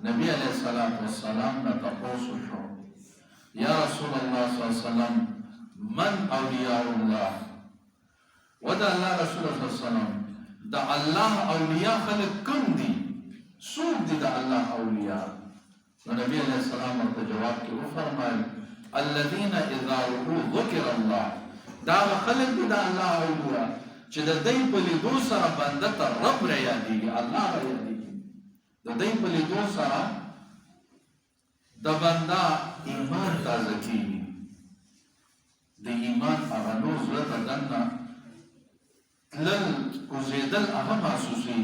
نبی علیہ السلام نے تپوسو شو یا رسول اللہ صلی اللہ علیہ وسلم من اولیاء اللہ ودا اللہ رسول اللہ صلی اللہ علیہ وسلم دا اللہ اولیاء خلق کم دی سوک دی دا اللہ اولیاء نبی علیہ السلام ورطا جواب کی وہ فرمائے الذین اذا رؤو ذکر اللہ دا خلق دی دا اللہ اولیاء چه دا دی پلی دو سر بندتا رب ریا دیگی اللہ ریا دیگی دا دی پلی دو سر دا بندا ایمان تازکی دا ایمان اغنوز رتا دننا تلل کزیدل اغا محسوسی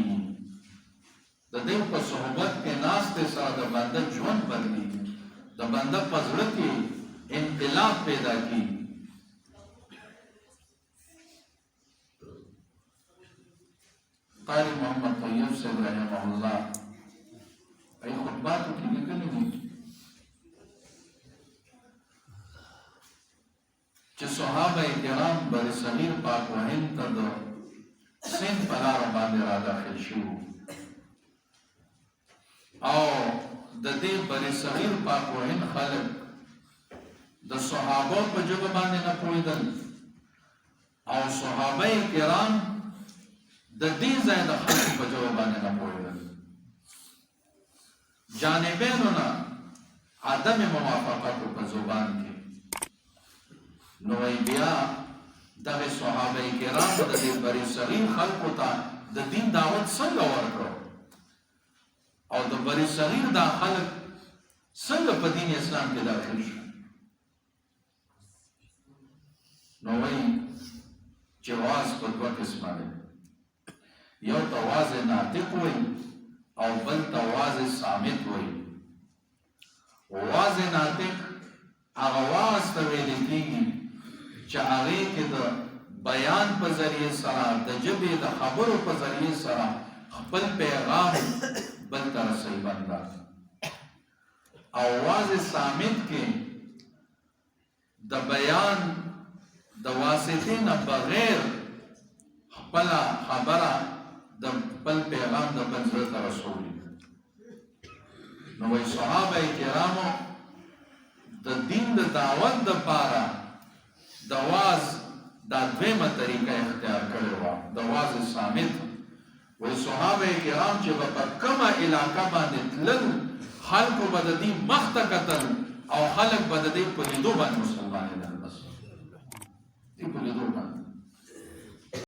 دا دی پا صحبت کے ناستے سر دا بندا جون بدلی دا بندا پزرکی انقلاب پیدا کی قاری محمد طیب سے رحمہ اللہ ای خطباتو کی لکلی دی چه صحابہ کرام بر صغیر پاک و هند تا دا سین پلار باندې را داخل شو او د دې بر صغیر پاک و هند خلق د صحابه په جواب باندې نه پوهیدل او صحابه کرام د دې ځای د خلق په جواب باندې نه پوهیدل جانبینو نه عدم موافقت په زبان کې نو بیا دغه صحابه کرام د دې بری صغیر خلقو ته د دین دعوت څنګه ورکړو او د بری صغیر دا خلق څنګه په دین اسلام کې داخل شو نو وی جواز په دوه قسمه دی یو تواز ناطق وی او بل تواز صامت وی واز ناطق هغه واز ته ویل کېږي چې هغې کې د بیان په ذریعه سره د ژبې د خبرو په ذریعه سره خپل پیغام بل ته رسوي بنده او واز صامت کې د بیان د واسطې نه بغیر خپل خبره د خپل پیغام د بل زړه ته رسوي نو وایي صحابه کرامو د دین د دعوت دپاره د واز دا دویمه طریقه اختیار کړې وه د واز صامت وایي صحابه کرام چې به په کومه علاقه باندې تلل خلکو به د دې مخ ته کتل او خلک به د دې په لیدو باندې مسلمانېدل بس دې په لیدو باندې